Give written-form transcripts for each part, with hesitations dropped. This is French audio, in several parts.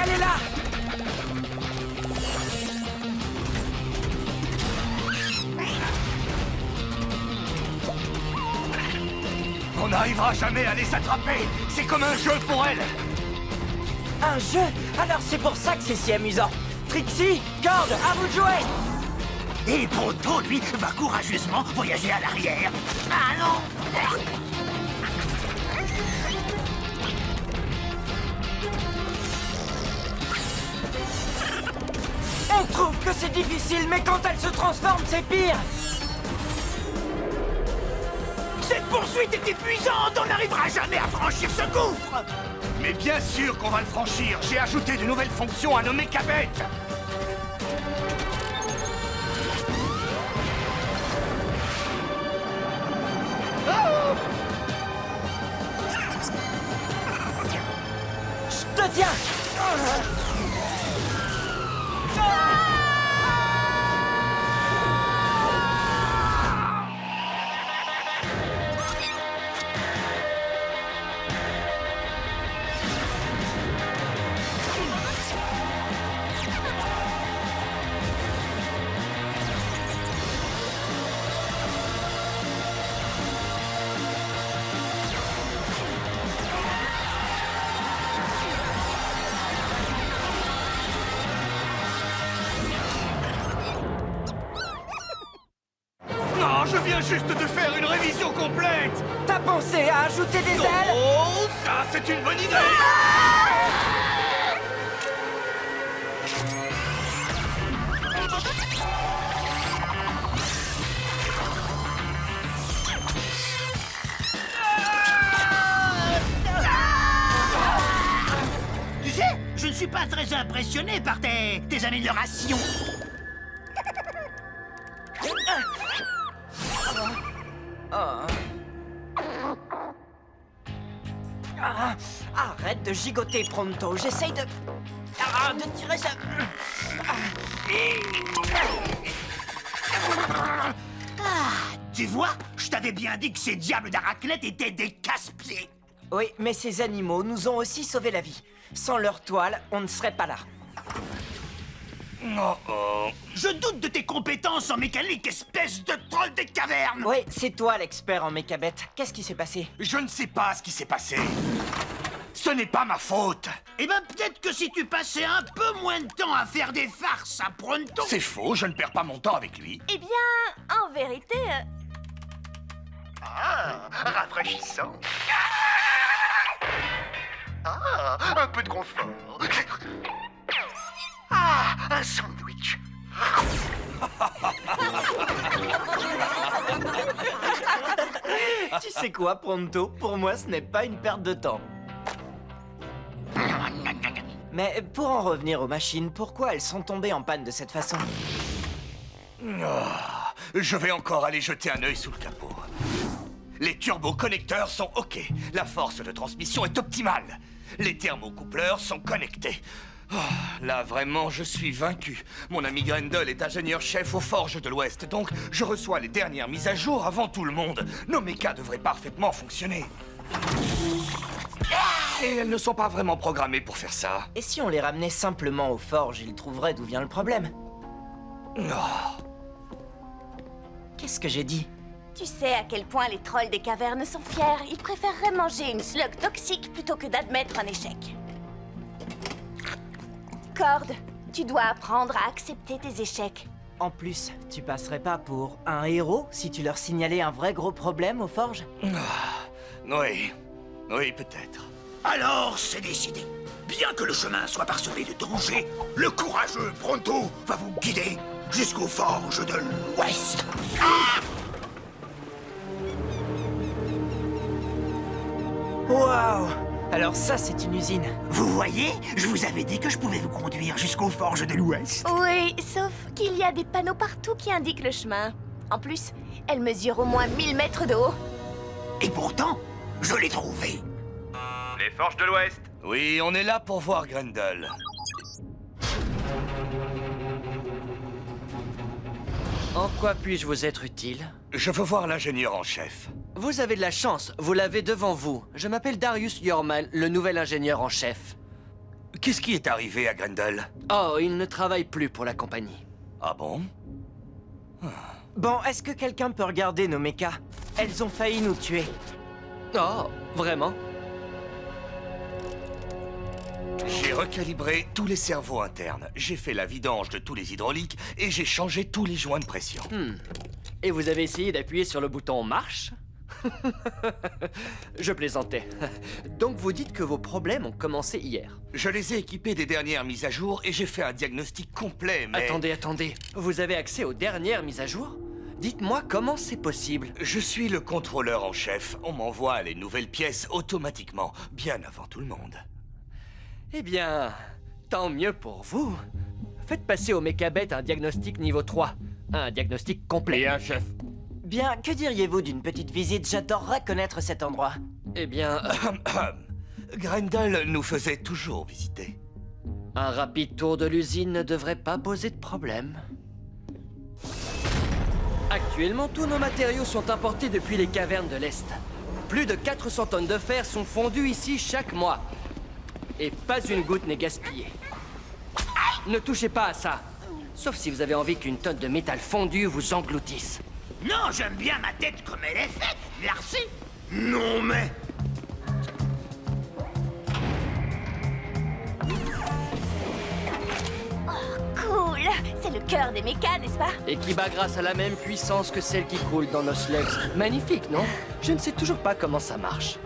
Elle est là! On n'arrivera jamais à les attraper. C'est comme un jeu pour elle. Un jeu? Alors c'est pour ça que c'est si amusant. Trixie, Cord, à vous de jouer! Et Proto, lui, va courageusement voyager à l'arrière. Allons! On trouve que c'est difficile, mais quand elle se transforme, c'est pire! Cette poursuite est épuisante, on n'arrivera jamais à franchir ce gouffre. Mais bien sûr qu'on va le franchir. J'ai ajouté de nouvelles fonctions à nos mécabêtes. Je te tiens! Non, je viens juste de faire une révision complète. T'as pensé à ajouter des ailes? Oh, ça, c'est une bonne idée. Tu sais, je ne suis pas très impressionné par tes améliorations. Ah, arrête de gigoter, Pronto. J'essaye de tirer ça. Tu vois, je t'avais bien dit que ces diables d'Araclette étaient des casse-pieds. Oui, mais ces animaux nous ont aussi sauvé la vie. Sans leur toile, on ne serait pas là. Oh, oh. Je doute de tes compétences en mécanique, espèce de troll des cavernes. Oui, c'est toi l'expert en mécabête. Qu'est-ce qui s'est passé? Je ne sais pas ce qui s'est passé. Ce n'est pas ma faute. Eh ben, peut-être que si tu passais un peu moins de temps à faire des farces à Pronto... C'est faux, je ne perds pas mon temps avec lui. Eh bien, en vérité... Ah, rafraîchissant. Ah, un peu de confort. Ah, un sandwich. Tu sais quoi, Pronto? Pour moi, ce n'est pas une perte de temps. Mais pour en revenir aux machines, pourquoi elles sont tombées en panne de cette façon? Je vais encore aller jeter un œil sous le capot. Les turboconnecteurs sont OK. La force de transmission est optimale. Les thermocoupleurs sont connectés. Oh, là, vraiment, je suis vaincu. Mon ami Grendel est ingénieur-chef aux Forges de l'Ouest, donc je reçois les dernières mises à jour avant tout le monde. Nos mechas devraient parfaitement fonctionner. Et elles ne sont pas vraiment programmées pour faire ça. Et si on les ramenait simplement aux forges, ils trouveraient d'où vient le problème. Oh. Qu'est-ce que j'ai dit? Tu sais à quel point les trolls des cavernes sont fiers. Ils préféreraient manger une slug toxique plutôt que d'admettre un échec. Cord, tu dois apprendre à accepter tes échecs. En plus, tu passerais pas pour un héros si tu leur signalais un vrai gros problème aux forges? Oui, oui, peut-être. Alors, c'est décidé. Bien que le chemin soit parsemé de dangers, le courageux Pronto va vous guider jusqu'aux forges de l'Ouest. Waouh! Alors ça, c'est une usine. Vous voyez, je vous avais dit que je pouvais vous conduire jusqu'aux forges de l'Ouest. Oui, sauf qu'il y a des panneaux partout qui indiquent le chemin. En plus, elle mesure au moins 1000 mètres de haut. Et pourtant, je l'ai trouvé. Les Forges de l'Ouest. Oui, on est là pour voir Grendel. En quoi puis-je vous être utile? Je veux voir l'ingénieur en chef. Vous avez de la chance, vous l'avez devant vous. Je m'appelle Darius Yormal, le nouvel ingénieur en chef. Qu'est-ce qui est arrivé à Grendel? Oh, il ne travaille plus pour la compagnie. Ah bon? Bon, est-ce que quelqu'un peut regarder nos mechas? Elles ont failli nous tuer. Oh, vraiment? J'ai recalibré tous les cerveaux internes. J'ai fait la vidange de tous les hydrauliques et j'ai changé tous les joints de pression. Et vous avez essayé d'appuyer sur le bouton marche? Je plaisantais. Donc vous dites que vos problèmes ont commencé hier. Je les ai équipés des dernières mises à jour et j'ai fait un diagnostic complet, mais... Attendez. Vous avez accès aux dernières mises à jour? Dites-moi comment c'est possible. Je suis le contrôleur en chef. On m'envoie les nouvelles pièces automatiquement, bien avant tout le monde. Eh bien, tant mieux pour vous. Faites passer au Mechabet un diagnostic niveau 3. Un diagnostic complet. chef. Bien, que diriez-vous d'une petite visite? J'adorerais connaître cet endroit. Eh bien, Grendel nous faisait toujours visiter. un rapide tour de l'usine ne devrait pas poser de problème. Actuellement, tous nos matériaux sont importés depuis les cavernes de l'Est. Plus de 400 tonnes de fer sont fondues ici chaque mois. Et pas une goutte n'est gaspillée. Ne touchez pas à ça. Sauf si vous avez envie qu'une tonne de métal fondu vous engloutisse. Non, j'aime bien ma tête comme elle est faite, Larcy. Non, mais... Cool. C'est le cœur des mechas, n'est-ce pas? Et qui bat grâce à la même puissance que celle qui coule dans nos slugs. Magnifique, non? Je ne sais toujours pas comment ça marche.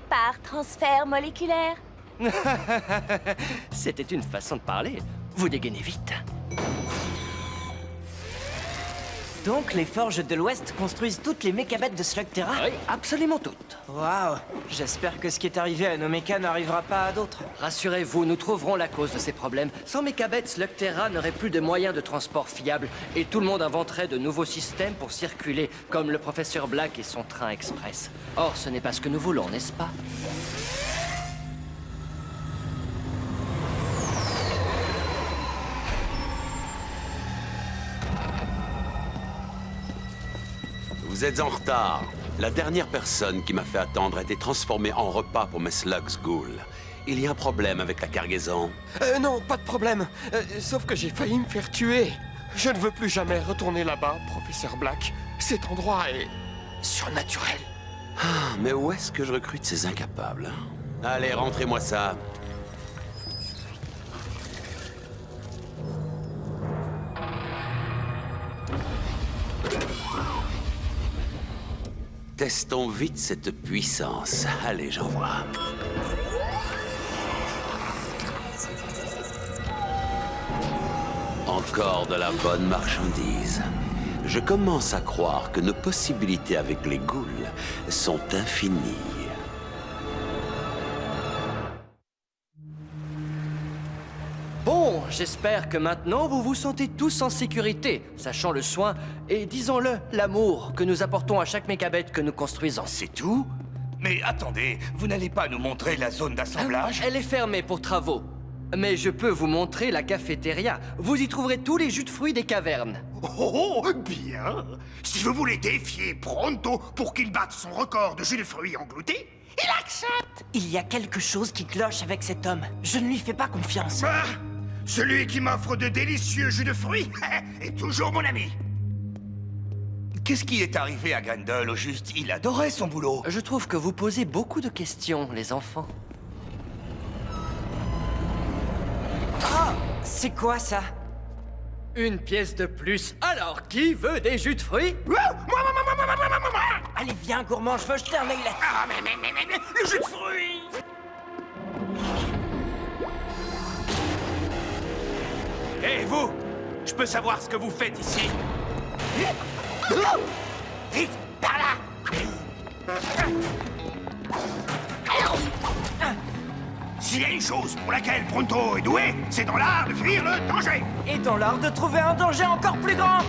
Par transfert moléculaire. C'était une façon de parler. Vous dégainez vite. Donc, les forges de l'Ouest construisent toutes les Mechabets de Slugterra? Oui, absolument toutes. Waouh! J'espère que ce qui est arrivé à nos mechas n'arrivera pas à d'autres. Rassurez-vous, nous trouverons la cause de ces problèmes. Sans Mechabet, Slugterra n'aurait plus de moyens de transport fiables et tout le monde inventerait de nouveaux systèmes pour circuler, comme le professeur Black et son train express. Or, ce n'est pas ce que nous voulons, n'est-ce pas? Vous êtes en retard. La dernière personne qui m'a fait attendre a été transformée en repas pour mes slugs ghouls. Il y a un problème avec la cargaison. Non, pas de problème. Sauf que j'ai failli me faire tuer. Je ne veux plus jamais retourner là-bas, professeur Black. Cet endroit est... surnaturel. Ah, mais où est-ce que je recrute ces incapables? Allez, rentrez-moi ça. Testons vite cette puissance. Allez, j'envoie. Encore de la bonne marchandise. Je commence à croire que nos possibilités avec les ghouls sont infinies. Bon, j'espère que maintenant vous vous sentez tous en sécurité, sachant le soin et, disons-le, l'amour que nous apportons à chaque Mechabet que nous construisons. C'est tout? Mais attendez, vous n'allez pas nous montrer la zone d'assemblage? Elle est fermée pour travaux. Mais je peux vous montrer la cafétéria. Vous y trouverez tous les jus de fruits des cavernes. Oh, bien. Si vous voulez défier Pronto pour qu'il batte son record de jus de fruits engloutis, il accepte. Il y a quelque chose qui cloche avec cet homme. Je ne lui fais pas confiance. Ah, celui qui m'offre de délicieux jus de fruits est toujours mon ami. Qu'est-ce qui est arrivé à Grendel au juste? Il adorait son boulot. Je trouve que vous posez beaucoup de questions, les enfants. Ah! C'est quoi ça? Une pièce de plus. Alors, qui veut des jus de fruits? Allez, viens, gourmand, je veux jeter un œil là. Ah, mais, le jus de fruits. Hé, vous! Je peux savoir ce que vous faites ici? Vite, par là. S'il y a une chose pour laquelle Pronto est doué, c'est dans l'art de fuir le danger. Et dans l'art de trouver un danger encore plus grand.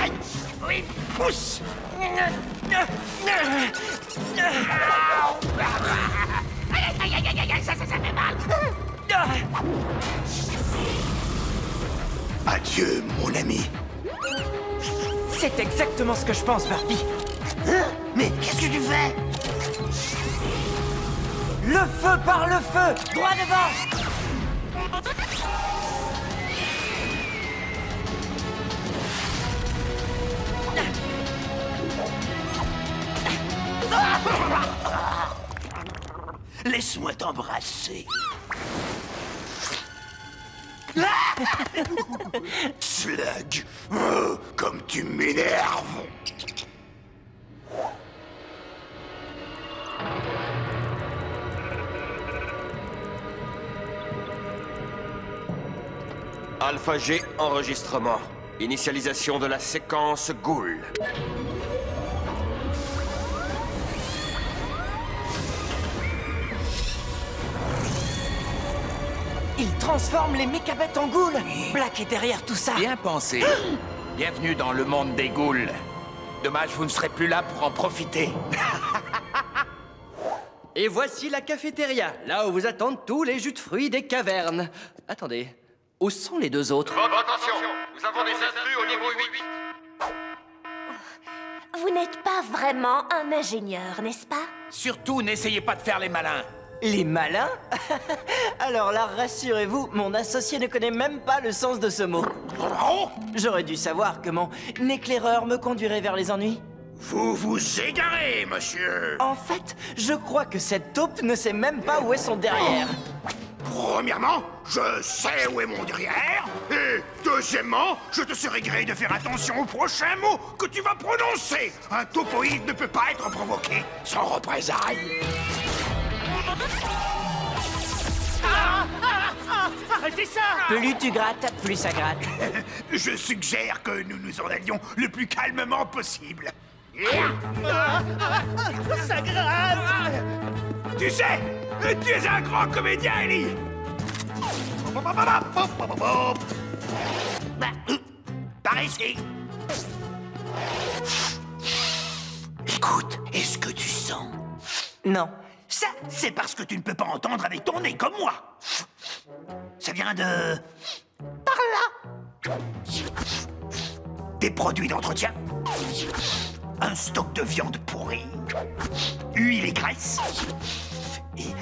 Aïe, oui, pousse. Aïe, ça fait mal. Adieu, mon ami. C'est exactement ce que je pense, Barbie. Mais qu'est-ce que tu fais? Le feu par le feu! Droit devant! Laisse-moi t'embrasser. Slug, comme tu m'énerves. Alpha G, enregistrement. Initialisation de la séquence Ghoul. Il transforme les mécabêtes en ghouls! Black est derrière tout ça! Bien pensé. Bienvenue dans le monde des ghouls. Dommage, vous ne serez plus là pour en profiter. Et voici la cafétéria, là où vous attendent tous les jus de fruits des cavernes. Attendez, où sont les deux autres? Attention, nous avons des intrus au niveau 8. Vous n'êtes pas vraiment un ingénieur, n'est-ce pas? Surtout, n'essayez pas de faire les malins. Les malins? Alors là, rassurez-vous, mon associé ne connaît même pas le sens de ce mot. J'aurais dû savoir que mon éclaireur me conduirait vers les ennuis. Vous vous égarez, monsieur. En fait, je crois que cette taupe ne sait même pas où est son derrière. Premièrement, je sais où est mon derrière. Et deuxièmement, je te serais gré de faire attention aux prochains mots que tu vas prononcer. Un topoïde ne peut pas être provoqué sans représailles. Arrêtez ça! Plus tu grattes, plus ça gratte. Je suggère que nous nous en allions le plus calmement possible. Ça gratte! Tu sais, tu es un grand comédien, Ellie. Par ici. Écoute, est-ce que tu sens? Non. Ça, c'est parce que tu ne peux pas entendre avec ton nez comme moi. Ça vient de... par là. Des produits d'entretien. Un stock de viande pourrie. Huile et graisse. Et...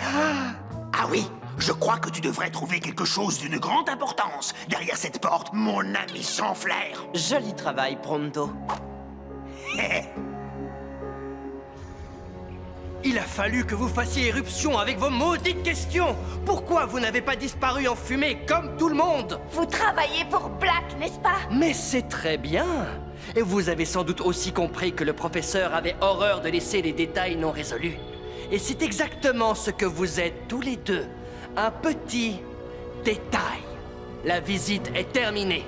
Ah oui, je crois que tu devrais trouver quelque chose d'une grande importance derrière cette porte, mon ami sans flair. Joli travail, Pronto. Il a fallu que vous fassiez éruption avec vos maudites questions. Pourquoi vous n'avez pas disparu en fumée comme tout le monde? Vous travaillez pour Black, n'est-ce pas? Mais c'est très bien. Et vous avez sans doute aussi compris que le professeur avait horreur de laisser les détails non résolus. Et c'est exactement ce que vous êtes tous les deux. Un petit détail. La visite est terminée.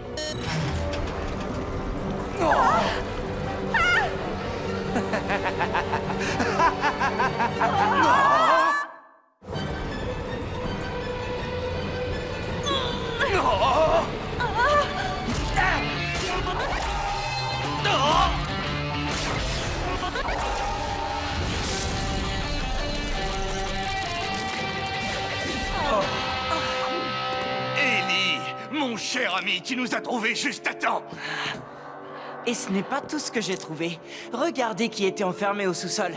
Ellie, mon cher ami, tu nous as trouvés juste à temps. Et ce n'est pas tout ce que j'ai trouvé. Regardez qui était enfermé au sous-sol.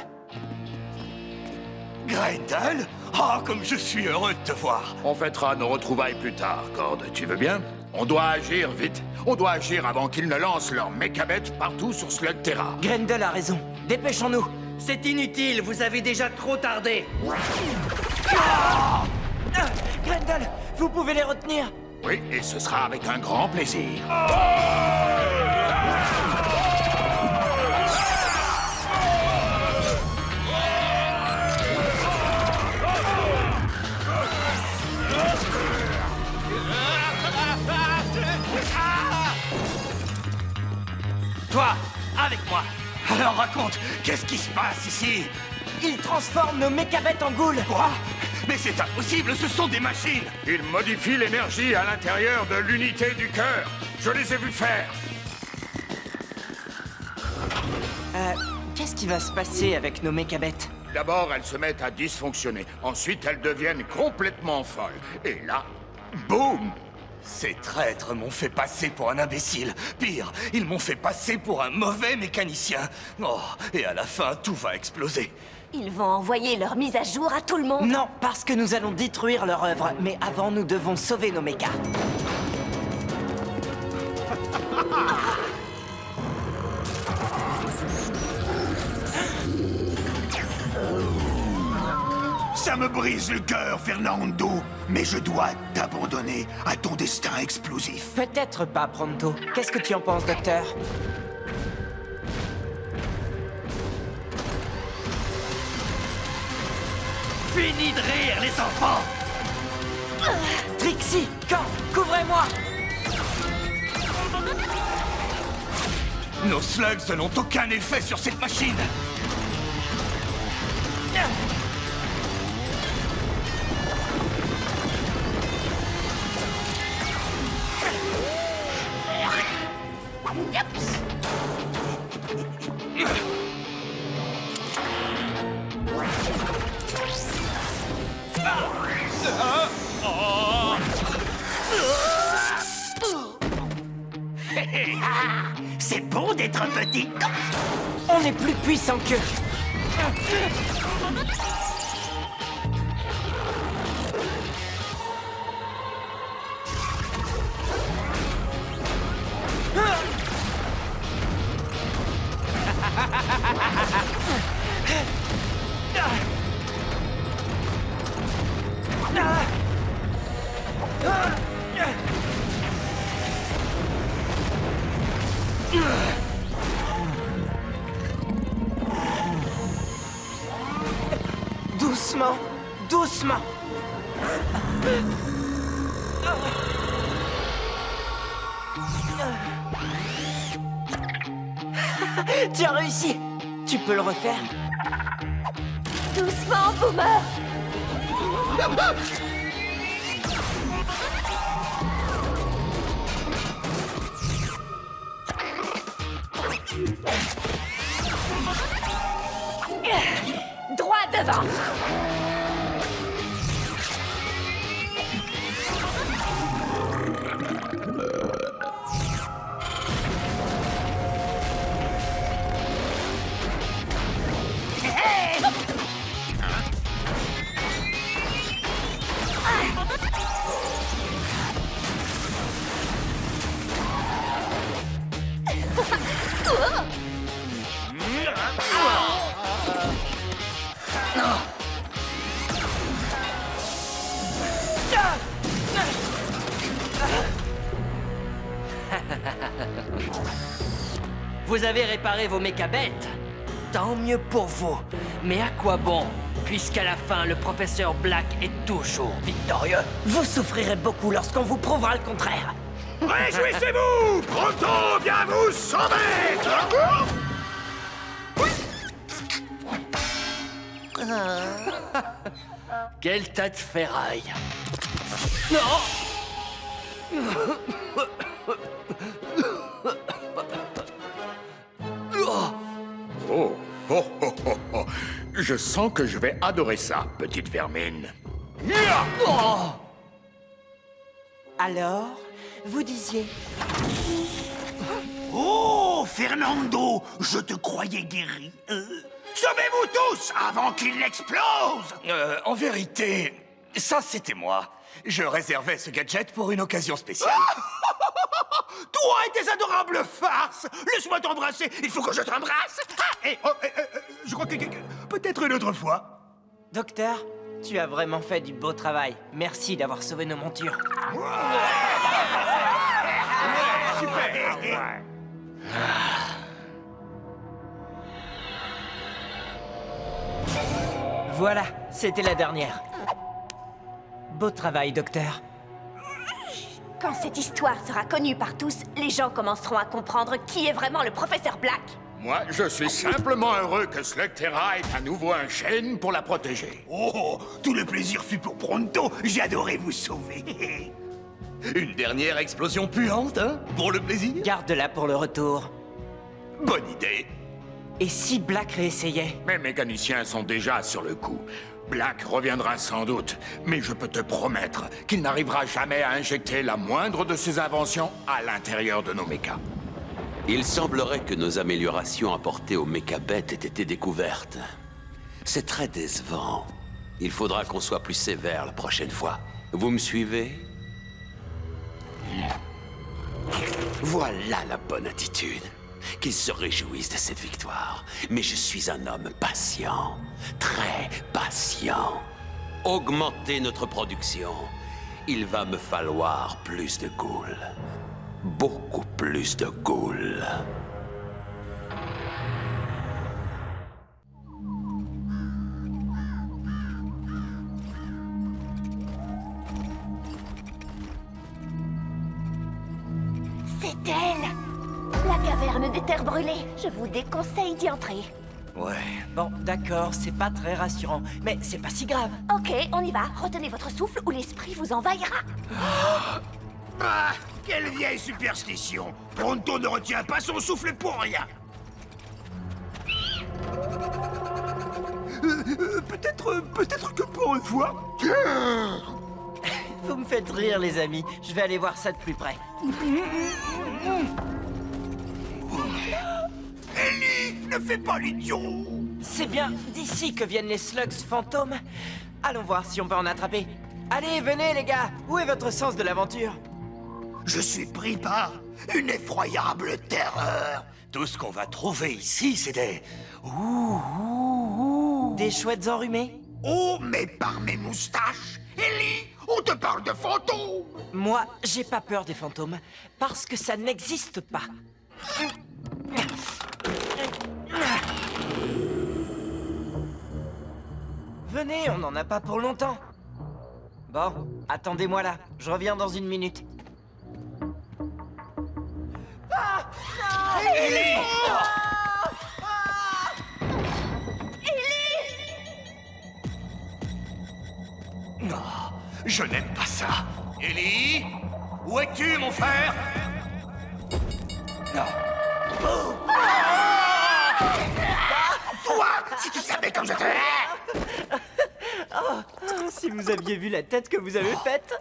Grendel? Ah, comme je suis heureux de te voir. On fêtera nos retrouvailles plus tard, Cord. Tu veux bien? On doit agir vite. On doit agir avant qu'ils ne lancent leurs mécabêtes partout sur Slugterra. Grendel a raison. Dépêchons-nous. C'est inutile, vous avez déjà trop tardé. Grendel, vous pouvez les retenir. Oui, et ce sera avec un grand plaisir. Toi, avec moi. Alors raconte, qu'est-ce qui se passe ici? Il transforme nos mécabêtes en ghouls. Quoi? Mais c'est impossible, ce sont des machines. Ils modifient l'énergie à l'intérieur de l'unité du cœur. Je les ai vus faire. Qu'est-ce qui va se passer avec nos mécabêtes? D'abord, elles se mettent à dysfonctionner. Ensuite, elles deviennent complètement folles. Et là, boum! Ces traîtres m'ont fait passer pour un imbécile. Pire, ils m'ont fait passer pour un mauvais mécanicien. Oh, et à la fin, tout va exploser. Ils vont envoyer leur mise à jour à tout le monde. Non, parce que nous allons détruire leur œuvre. Mais avant, nous devons sauver nos mechas. Ça me brise le cœur, Fernando, mais je dois t'abandonner à ton destin explosif. Peut-être pas, Pronto. Qu'est-ce que tu en penses, docteur? Fini de rire, les enfants! Trixie, Quand, couvrez-moi! Nos slugs n'ont aucun effet sur cette machine. C'est bon d'être petit. On est plus puissant qu'eux. Doucement, doucement. Tu as réussi. Tu peux le refaire? Doucement, Boomer. Droit devant. Vous avez réparé vos méca bêtes. Tant mieux pour vous. Mais à quoi bon, puisqu'à la fin, le professeur Black est toujours victorieux? Vous souffrirez beaucoup lorsqu'on vous prouvera le contraire. Réjouissez-vous! Pronto vient vous sauver! Quel tas de ferraille. Oh, oh, oh, oh, oh. Je sens que je vais adorer ça, petite vermine. Alors, vous disiez... Oh, Fernando, je te croyais guéri. Sauvez-vous tous avant qu'il n'explose! En vérité, ça c'était moi. Je réservais ce gadget pour une occasion spéciale. Toi et tes adorables farces! Laisse-moi t'embrasser! Il faut que je t'embrasse! Je crois que peut-être une autre fois. Docteur, tu as vraiment fait du beau travail. Merci d'avoir sauvé nos montures. Super! Voilà, c'était la dernière. Beau travail, docteur. Quand cette histoire sera connue par tous, les gens commenceront à comprendre qui est vraiment le professeur Black. Moi, je suis simplement heureux que Slugterra ait à nouveau un chêne pour la protéger. Oh, tout le plaisir fut pour Pronto. J'ai adoré vous sauver. Une dernière explosion puante, hein? Pour le plaisir? Garde-la pour le retour. Bonne idée. Et si Black réessayait? Mes mécaniciens sont déjà sur le coup. Black reviendra sans doute, mais je peux te promettre qu'il n'arrivera jamais à injecter la moindre de ses inventions à l'intérieur de nos mechas. Il semblerait que nos améliorations apportées aux mécabêtes aient été découvertes. C'est très décevant. Il faudra qu'on soit plus sévère la prochaine fois. Vous me suivez? Voilà la bonne attitude. Qu'ils se réjouissent de cette victoire. Mais je suis un homme patient. Très patient. Augmentez notre production. Il va me falloir plus de ghouls. Beaucoup plus de ghouls. C'est elle! La caverne des terres brûlées. Je vous déconseille d'y entrer. Ouais. Bon, d'accord, c'est pas très rassurant, mais c'est pas si grave. Ok, on y va. Retenez votre souffle ou l'esprit vous envahira. Ah, quelle vieille superstition! Pronto ne retient pas son souffle pour rien! Peut-être que pour une fois... Vous me faites rire, les amis. Je vais aller voir ça de plus près. Ellie, ne fais pas l'idiot! C'est bien d'ici que viennent les slugs fantômes. Allons voir si on peut en attraper. Allez, venez, les gars. Où est votre sens de l'aventure? Je suis pris par une effroyable terreur. Tout ce qu'on va trouver ici, c'est des... Des chouettes enrhumées? Oh, mais par mes moustaches! Ellie, on te parle de fantômes! Moi, j'ai pas peur des fantômes, parce que ça n'existe pas. Venez, on n'en a pas pour longtemps. Bon, attendez-moi là, je reviens dans une minute. Ellie! Non, je n'aime pas ça. Ellie? Où es-tu, mon frère? Non. Toi, si tu savais comme je te hais! Si vous aviez vu la tête que vous avez faite.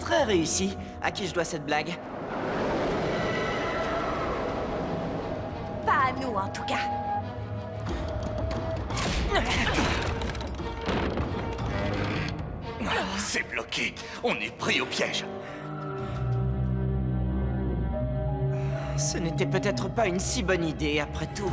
Très réussi. À qui je dois cette blague? Pas à nous, en tout cas. C'est bloqué. On est pris au piège. Ce n'était peut-être pas une si bonne idée, après tout.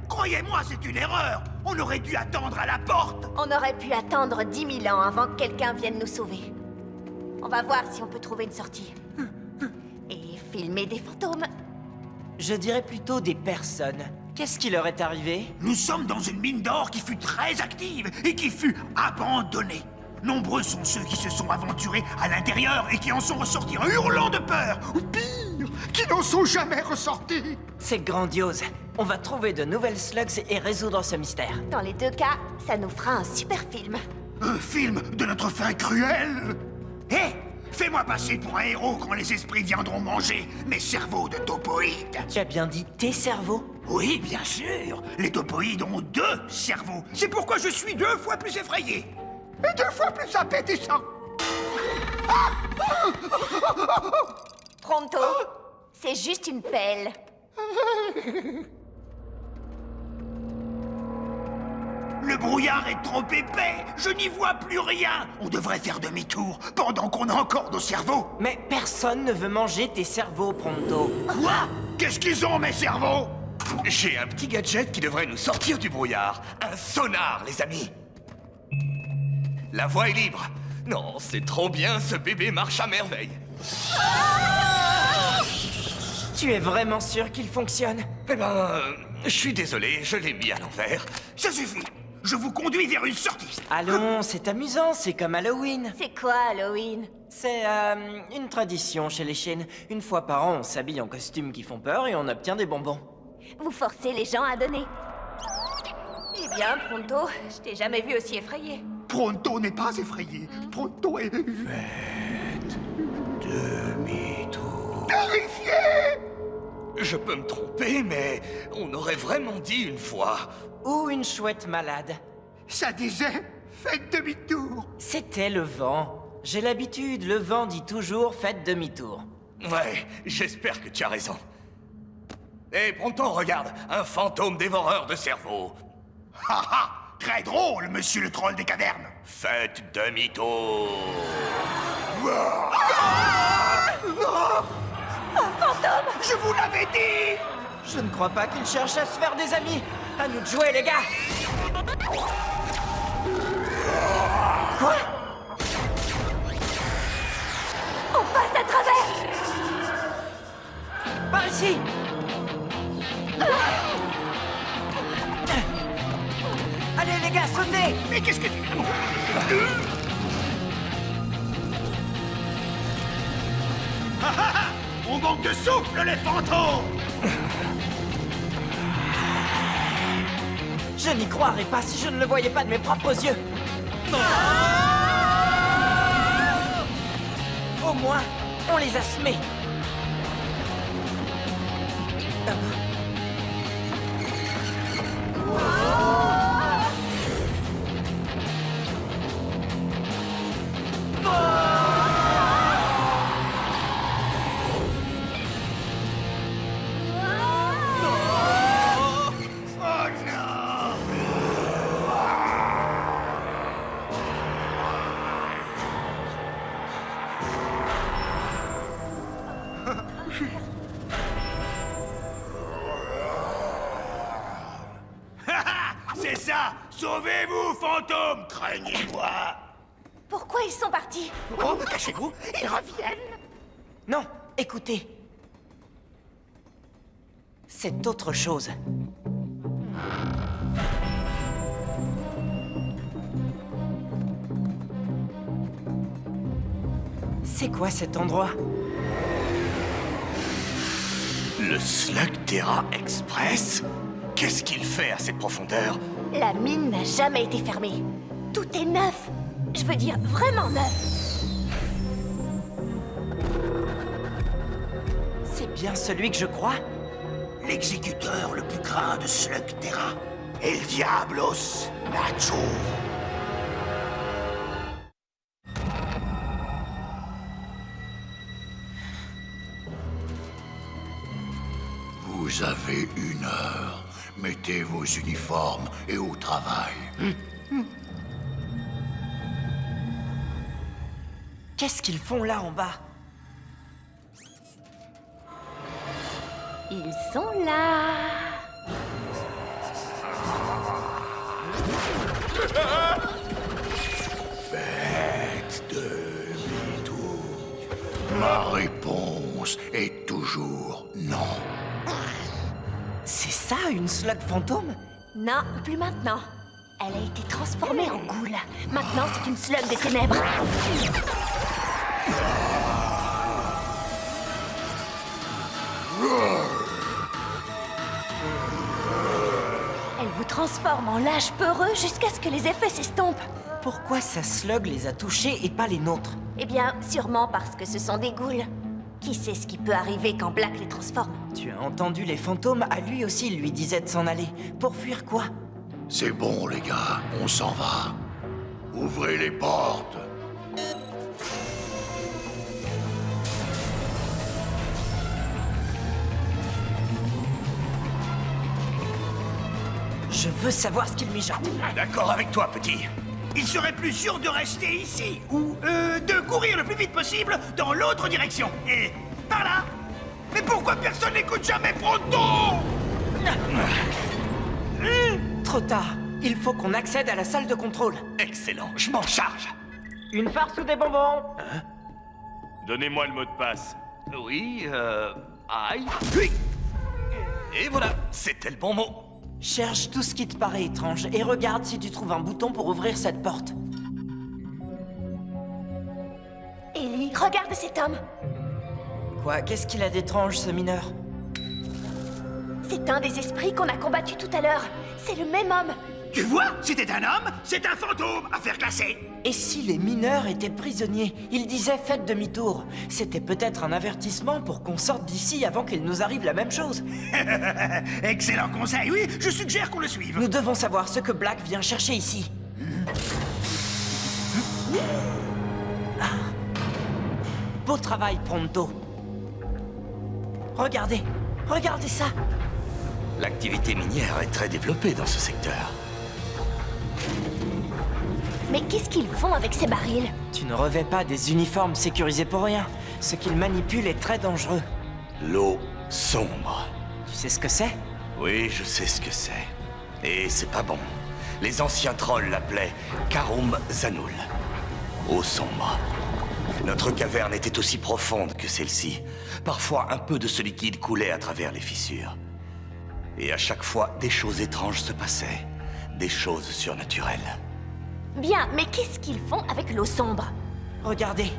Croyez-moi, c'est une erreur! On aurait dû attendre à la porte! On aurait pu attendre 10 000 ans avant que quelqu'un vienne nous sauver. On va voir si on peut trouver une sortie. Et filmer des fantômes. Je dirais plutôt des personnes. Qu'est-ce qui leur est arrivé? Nous sommes dans une mine d'or qui fut très active et qui fut abandonnée. Nombreux sont ceux qui se sont aventurés à l'intérieur et qui en sont ressortis en hurlant de peur, ou pire, qui n'en sont jamais ressortis. C'est grandiose. On va trouver de nouvelles slugs et résoudre ce mystère. Dans les deux cas, ça nous fera un super film. Un film de notre fin cruelle. Hé, fais-moi passer pour un héros quand les esprits viendront manger mes cerveaux de topoïdes. Tu as bien dit tes cerveaux? Oui, bien sûr. Les topoïdes ont 2 cerveaux. C'est pourquoi je suis 2 fois plus effrayé. Et 2 fois plus appétissant. Pronto, c'est juste une pelle. Le brouillard est trop épais. Je n'y vois plus rien. On devrait faire demi-tour pendant qu'on a encore nos cerveaux. Mais personne ne veut manger tes cerveaux, Pronto. Quoi? Qu'est-ce qu'ils ont, mes cerveaux? J'ai un petit gadget qui devrait nous sortir du brouillard. Un sonar, les amis. La voie est libre. Non, c'est trop bien, ce bébé marche à merveille. Tu es vraiment sûr qu'il fonctionne? Eh ben, je suis désolé, je l'ai mis à l'envers. Ça suffit. Je vous conduis vers une sortie. Allons, c'est amusant, c'est comme Halloween. C'est quoi Halloween? C'est une tradition chez les Chines. Une fois par an, on s'habille en costumes qui font peur et on obtient des bonbons. Vous forcez les gens à donner. Eh bien, Pronto, je t'ai jamais vu aussi effrayé. Pronto n'est pas effrayé. Pronto est... Demi-tour. terrifié. Je peux me tromper, mais on aurait vraiment dit une fois. Ou une chouette malade. Ça disait, faites demi-tour. C'était le vent. J'ai l'habitude, le vent dit toujours faites demi-tour. Ouais, j'espère que tu as raison. Hé, Pronto, regarde, un fantôme dévoreur de cerveau. Ha ha. Très drôle, monsieur le troll des cavernes. Faites demi-tour. Je vous l'avais dit. Je ne crois pas qu'il cherche à se faire des amis. À nous de jouer, les gars. Quoi? On passe à travers. Par ici. Allez, les gars, sautez. Mais qu'est-ce que tu... Ah, ah, ah. On manque de souffle, les fantômes. Je n'y croirais pas si je ne le voyais pas de mes propres yeux. Au moins, on les a semés. C'est ça. Sauvez-vous, fantômes. Craignez-moi. Pourquoi ils sont partis? Oh, cachez-vous. Ils reviennent. Non, écoutez. C'est autre chose. C'est quoi cet endroit? Le Slugterra Express? Qu'est-ce qu'il fait à cette profondeur? La mine n'a jamais été fermée. Tout est neuf. Je veux dire vraiment neuf. C'est bien celui que je crois? L'exécuteur le plus grand de Slugterra. El Diablos Nacho. Vous avez 1 heure. Mettez vos uniformes et au travail. Qu'est-ce qu'ils font là en bas? Ils sont là. Faites demi-tour. Ma réponse est toujours non. C'est ça, une slug fantôme? Non, plus maintenant. Elle a été transformée en ghoul. Maintenant, c'est une slug des ténèbres. Elle vous transforme en lâche peureux jusqu'à ce que les effets s'estompent. Pourquoi sa slug les a touchés et pas les nôtres? Eh bien, sûrement parce que ce sont des ghouls. Qui sait ce qui peut arriver quand Black les transforme? Tu as entendu les fantômes? À lui aussi, il lui disait de s'en aller. Pour fuir quoi? C'est bon, les gars, on s'en va. Ouvrez les portes. Je veux savoir ce qu'il mijote. D'accord avec toi, petit. Il serait plus sûr de rester ici, ou de courir le plus vite possible dans l'autre direction. Et par là. Mais pourquoi personne n'écoute jamais Pronto? Trop tard. Il faut qu'on accède à la salle de contrôle. Excellent, je m'en charge. Une farce ou des bonbons? Donnez-moi le mot de passe. Oui, aïe. Oui. Et voilà, c'était le bon mot. Cherche tout ce qui te paraît étrange et regarde si tu trouves un bouton pour ouvrir cette porte. Ellie, regarde cet homme. Quoi? Qu'est-ce qu'il a d'étrange, ce mineur? C'est un des esprits qu'on a combattu tout à l'heure. C'est le même homme. Tu vois, c'était un homme, c'est un fantôme, affaire classée. Et si les mineurs étaient prisonniers? Ils disaient faites demi-tour. C'était peut-être un avertissement pour qu'on sorte d'ici avant qu'il nous arrive la même chose. Excellent conseil, oui, je suggère qu'on le suive. Nous devons savoir ce que Black vient chercher ici. Ah. Beau travail, Pronto. Regardez, regardez ça. L'activité minière est très développée dans ce secteur. Mais qu'est-ce qu'ils font avec ces barils? Tu ne revêts pas des uniformes sécurisés pour rien. Ce qu'ils manipulent est très dangereux. L'eau sombre. Tu sais ce que c'est? Oui, je sais ce que c'est. Et c'est pas bon. Les anciens trolls l'appelaient Karum Zanul. Eau sombre. Notre caverne était aussi profonde que celle-ci. Parfois, un peu de ce liquide coulait à travers les fissures. Et à chaque fois, des choses étranges se passaient. Des choses surnaturelles. Bien, mais qu'est-ce qu'ils font avec l'eau sombre? Regardez.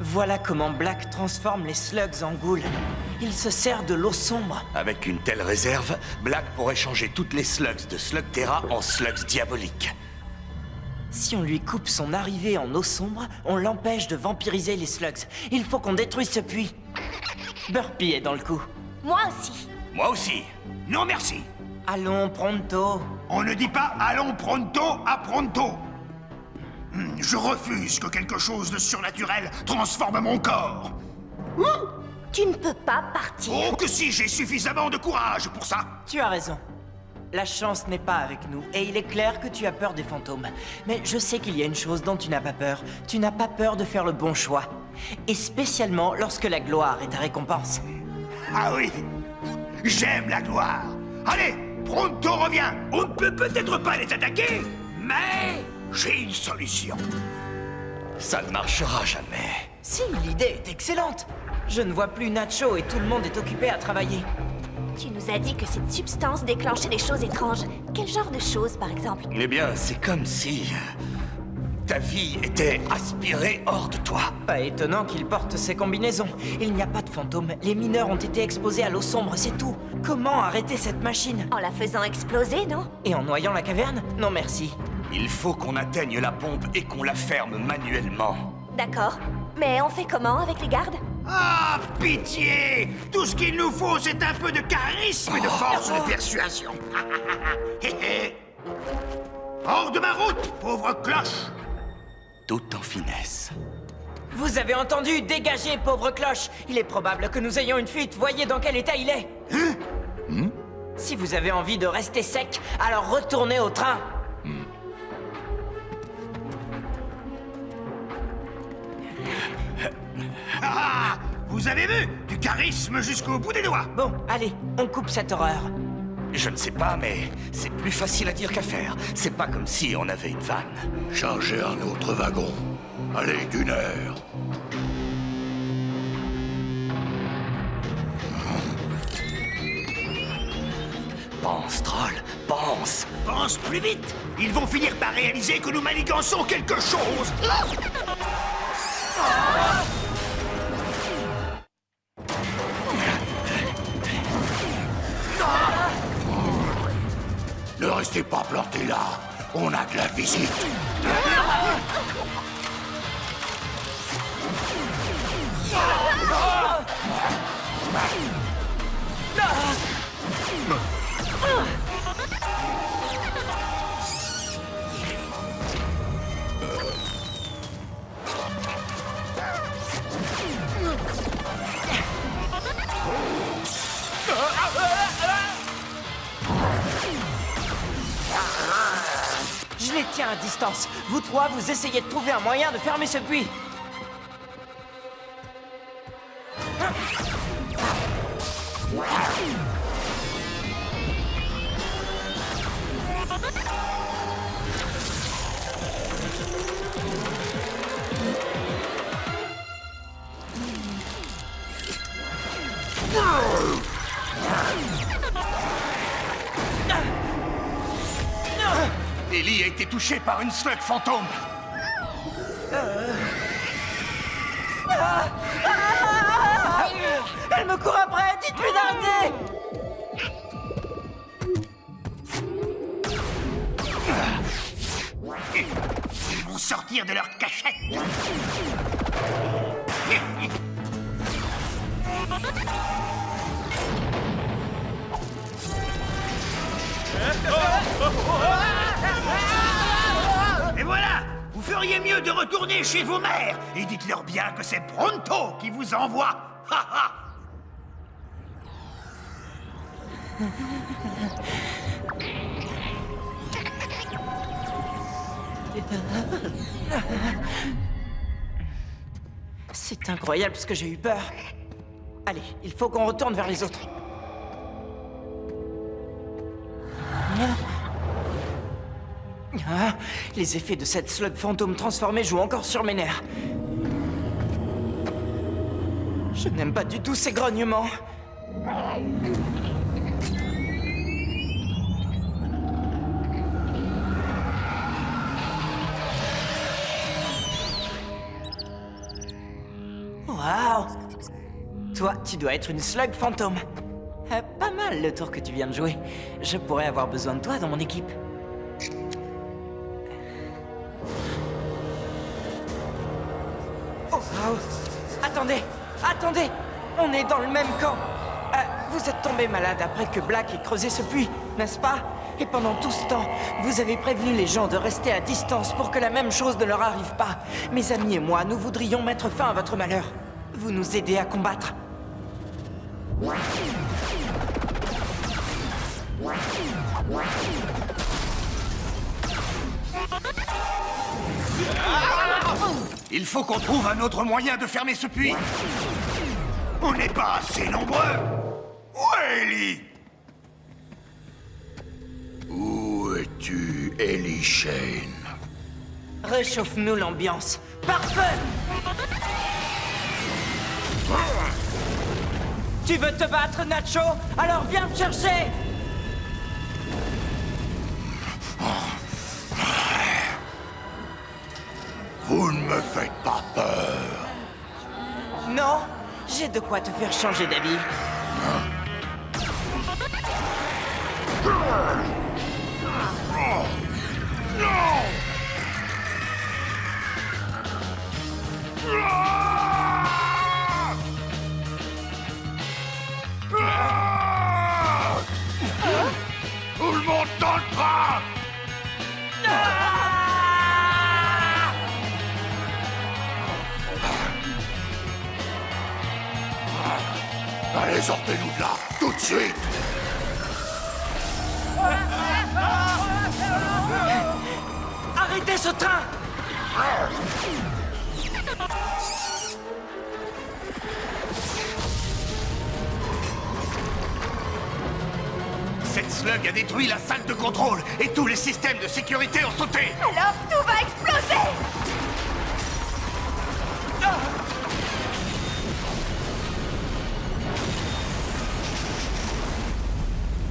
Voilà comment Black transforme les slugs en ghouls. Il se sert de l'eau sombre. Avec une telle réserve, Black pourrait changer toutes les slugs de Slugterra en slugs diaboliques. Si on lui coupe son arrivée en eau sombre, on l'empêche de vampiriser les slugs. Il faut qu'on détruise ce puits. Burpee est dans le coup. Moi aussi. Moi aussi. Non merci. Allons, Pronto. On ne dit pas allons pronto à pronto. Je refuse que quelque chose de surnaturel transforme mon corps. Tu ne peux pas partir. Oh que si, j'ai suffisamment de courage pour ça. Tu as raison. La chance n'est pas avec nous, et il est clair que tu as peur des fantômes. Mais je sais qu'il y a une chose dont tu n'as pas peur. Tu n'as pas peur de faire le bon choix. Et spécialement lorsque la gloire est ta récompense. Ah oui, j'aime la gloire. Allez, pronto revient. On ne peut peut-être pas les attaquer, mais j'ai une solution. Ça ne marchera jamais. Si, l'idée est excellente. Je ne vois plus Nacho et tout le monde est occupé à travailler. Tu nous as dit que cette substance déclenchait des choses étranges. Quel genre de choses, par exemple? Eh bien, c'est comme si ta vie était aspirée hors de toi. Pas étonnant qu'il porte ces combinaisons. Il n'y a pas de fantômes. Les mineurs ont été exposés à l'eau sombre, c'est tout. Comment arrêter cette machine? En la faisant exploser, non? Et en noyant la caverne? Non merci. Il faut qu'on atteigne la pompe et qu'on la ferme manuellement. D'accord. Mais on fait comment avec les gardes? Ah, pitié! Tout ce qu'il nous faut, c'est un peu de charisme et de force de persuasion. Hé, hé. Hors de ma route, pauvre cloche! Tout en finesse. Vous avez entendu? Dégagez, pauvre cloche! Il est probable que nous ayons une fuite. Voyez dans quel état il est. Si vous avez envie de rester sec, alors retournez au train. Ah, vous avez vu? Du charisme jusqu'au bout des doigts. Bon, allez, on coupe cette horreur. Je ne sais pas, mais c'est plus facile à dire qu'à faire. C'est pas comme si on avait une vanne. Chargez un autre wagon. Allez, d'une heure. Pense, troll, pense. Pense plus vite. Ils vont finir par réaliser que nous manigançons quelque chose. Ne restez pas plantés là. On a de la visite. Je les tiens à distance. Vous trois, vous essayez de trouver un moyen de fermer ce puits. Ellie a été touchée par une slug fantôme. Elle me court après, dites-lui d'arrêter. Ils vont sortir de leur cachette. Et voilà! Vous feriez mieux de retourner chez vos mères et dites-leur bien que c'est Pronto qui vous envoie. Ha ha! C'est incroyable ce que j'ai eu peur. Allez, il faut qu'on retourne vers les autres. Ah, les effets de cette slug fantôme transformée jouent encore sur mes nerfs. Je n'aime pas du tout ces grognements. Waouh! Toi, tu dois être une slug fantôme. Pas mal le tour que tu viens de jouer. Je pourrais avoir besoin de toi dans mon équipe. Oh, wow. Attendez! Attendez! On est dans le même camp! Vous êtes tombé malade après que Black ait creusé ce puits, n'est-ce pas? Et pendant tout ce temps, vous avez prévenu les gens de rester à distance pour que la même chose ne leur arrive pas. Mes amis et moi, nous voudrions mettre fin à votre malheur. Vous nous aidez à combattre. Il faut qu'on trouve un autre moyen de fermer ce puits. On n'est pas assez nombreux. Où est Ellie? Où es-tu, Ellie Shane? Réchauffe-nous l'ambiance. Parfait! Tu veux te battre, Nacho? Alors viens me chercher! Vous ne me faites pas peur. Non, j'ai de quoi te faire changer d'avis. Tout le monde dans le train! Allez, sortez-nous de là, tout de suite! Arrêtez ce train! Cette slug a détruit la salle de contrôle et tous les systèmes de sécurité ont sauté. Alors tout va exploser!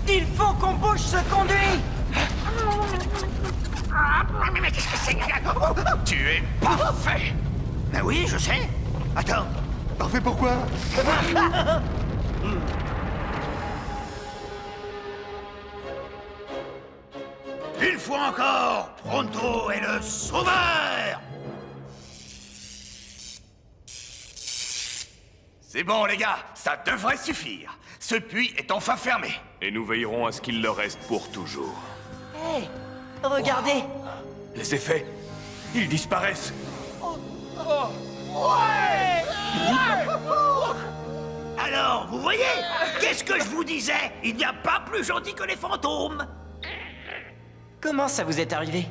Il faut qu'on bouge ce conduit! Mais qu'est-ce que c'est? Tu es parfait. Ben oui, je sais. Attends. Parfait pourquoi? Une fois encore, Pronto est le sauveur. C'est bon, les gars, ça devrait suffire. Ce puits est enfin fermé. Et nous veillerons à ce qu'il le reste pour toujours. Hé! Regardez! Les effets, ils disparaissent. Alors, vous voyez? Qu'est-ce que je vous disais? Il n'y a pas plus gentil que les fantômes. Comment ça vous est arrivé?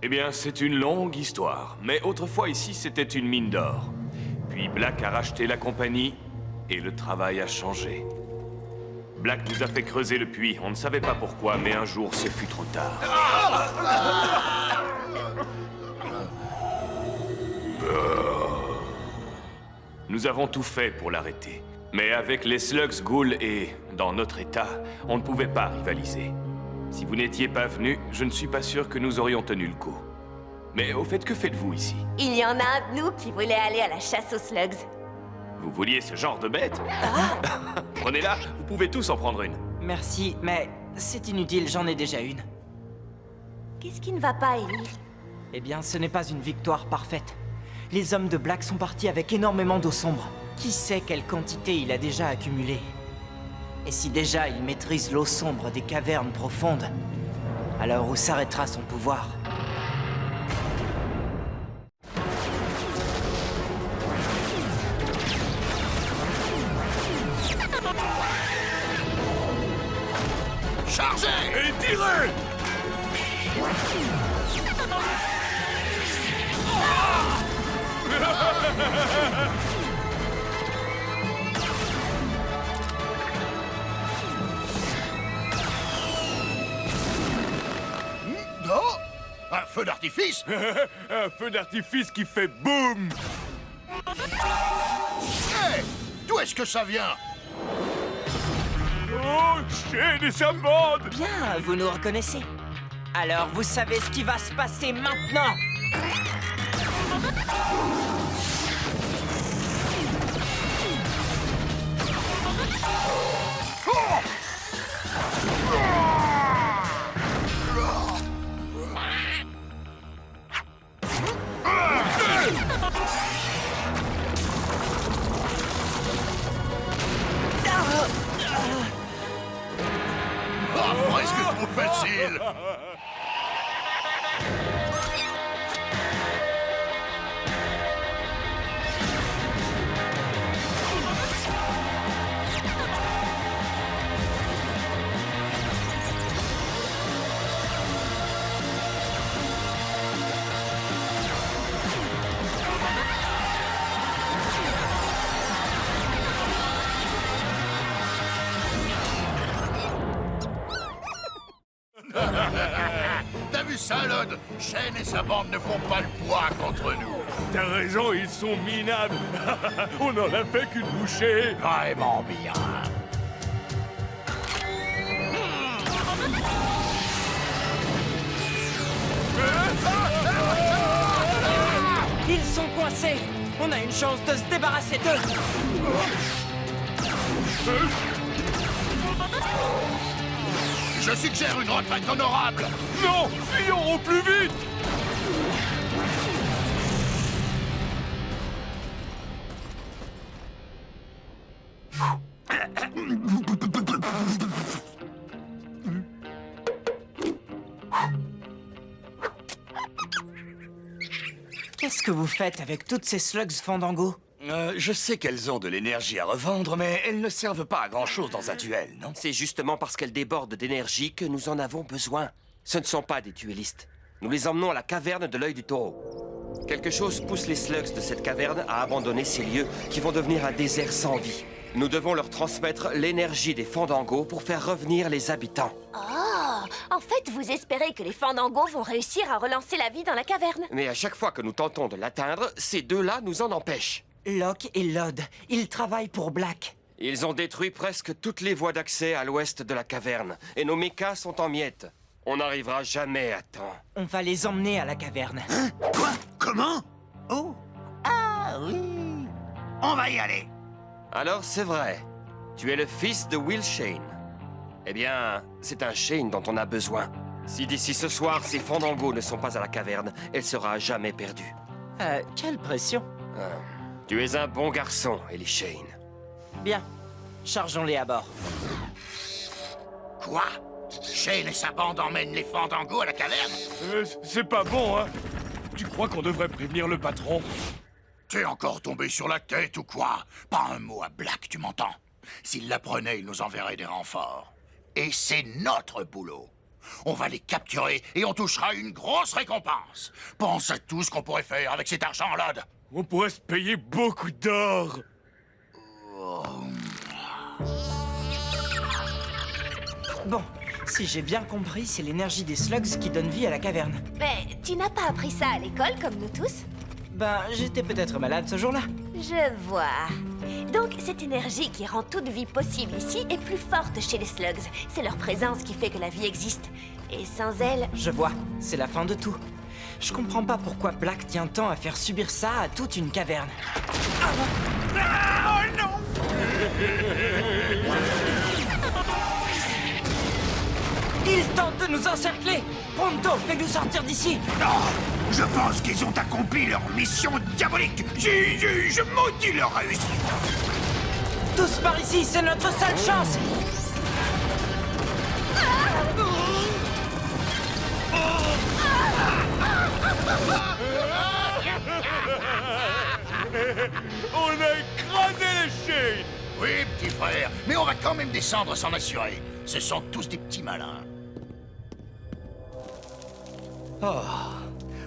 Eh bien, c'est une longue histoire. Mais autrefois, ici, c'était une mine d'or. Puis Black a racheté la compagnie et le travail a changé. Black nous a fait creuser le puits. On ne savait pas pourquoi, mais un jour, ce fut trop tard. Nous avons tout fait pour l'arrêter. Mais avec les Slugs Ghouls et dans notre état, on ne pouvait pas rivaliser. Si vous n'étiez pas venu, je ne suis pas sûr que nous aurions tenu le coup. Mais au fait, que faites-vous ici? Il y en a un de nous qui voulait aller à la chasse aux slugs. Vous vouliez ce genre de bête? Prenez-la, vous pouvez tous en prendre une. Merci, mais c'est inutile, j'en ai déjà une. Qu'est-ce qui ne va pas, Ellie? Eh bien, ce n'est pas une victoire parfaite. Les hommes de Black sont partis avec énormément d'eau sombre. Qui sait quelle quantité il a déjà accumulé? Et si déjà il maîtrise l'eau sombre des cavernes profondes, alors où s'arrêtera son pouvoir? Chargez! Et tirez! Oh! Un feu d'artifice? Un feu d'artifice qui fait boum! Hé! D'où est-ce que ça vient? Oh, Shane et sa bande! Bien, vous nous reconnaissez. Alors vous savez ce qui va se passer maintenant? Ah, presque trop facile! T'as vu ça, Lod? Shane et sa bande ne font pas le poids contre nous. T'as raison, ils sont minables! On en a fait qu'une bouchée! Vraiment bien. Ils sont coincés! On a une chance de se débarrasser d'eux! Je suggère une retraite honorable. Non! Fuyons au plus vite! Qu'est-ce que vous faites avec toutes ces slugs Fandango? Je sais qu'elles ont de l'énergie à revendre, mais elles ne servent pas à grand-chose dans un duel, non? C'est justement parce qu'elles débordent d'énergie que nous en avons besoin. Ce ne sont pas des duellistes. Nous les emmenons à la caverne de l'œil du taureau. Quelque chose pousse les slugs de cette caverne à abandonner ces lieux qui vont devenir un désert sans vie. Nous devons leur transmettre l'énergie des Fandangos pour faire revenir les habitants. Oh! En fait, vous espérez que les Fandangos vont réussir à relancer la vie dans la caverne? Mais à chaque fois que nous tentons de l'atteindre, ces deux-là nous en empêchent. Locke et Lod, ils travaillent pour Black. Ils ont détruit presque toutes les voies d'accès à l'ouest de la caverne, et nos mechas sont en miettes. On n'arrivera jamais à temps. On va les emmener à la caverne. Quoi? Comment? Oh! Ah oui! On va y aller! Alors c'est vrai, tu es le fils de Will Shane. Eh bien, c'est un Shane dont on a besoin. Si d'ici ce soir, ces Fandangos ne sont pas à la caverne, elle sera à jamais perdue. Quelle pression. Tu es un bon garçon, Ellie Shane. Bien, chargeons-les à bord. Quoi? Shane et sa bande emmènent les Fandangos à la caverne? C'est pas bon, hein? Tu crois qu'on devrait prévenir le patron? T'es encore tombé sur la tête ou quoi? Pas un mot à Black, tu m'entends? S'il l'apprenait, il nous enverrait des renforts. Et c'est notre boulot. On va les capturer et on touchera une grosse récompense. Pense à tout ce qu'on pourrait faire avec cet argent, Lod. On pourrait se payer beaucoup d'or. Bon, si j'ai bien compris, c'est l'énergie des slugs qui donne vie à la caverne. Mais tu n'as pas appris ça à l'école, comme nous tous? Ben, j'étais peut-être malade ce jour-là. Je vois. Donc, cette énergie qui rend toute vie possible ici est plus forte chez les slugs. C'est leur présence qui fait que la vie existe. Et sans elle... Je vois, c'est la fin de tout. Je comprends pas pourquoi Black tient tant à faire subir ça à toute une caverne. Oh non! Ils tentent de nous encercler! Pronto, fais-nous sortir d'ici! Non! Je pense qu'ils ont accompli leur mission diabolique! Je maudis leur réussite! Tous par ici, c'est notre seule chance! On a écrasé les chaînes. Oui, petit frère, mais on va quand même descendre s'en assurer. Ce sont tous des petits malins. Oh,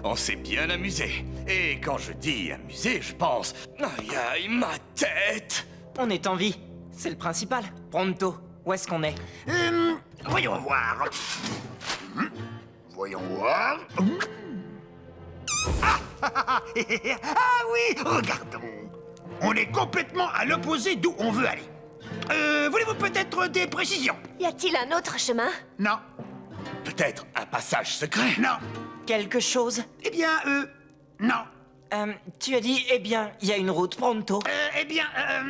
on s'est bien amusé. Et quand je dis amusé, je pense... Aïe aïe, ma tête! On est en vie, c'est le principal. Pronto, où est-ce qu'on est? Voyons voir. Voyons voir. Ah oui, regardons. On est complètement à l'opposé d'où on veut aller. Voulez-vous peut-être des précisions? Y a-t-il un autre chemin? Non. Peut-être un passage secret? Non. Quelque chose? Eh bien, non. Tu as dit, eh bien, il y a une route, Pronto. Eh bien,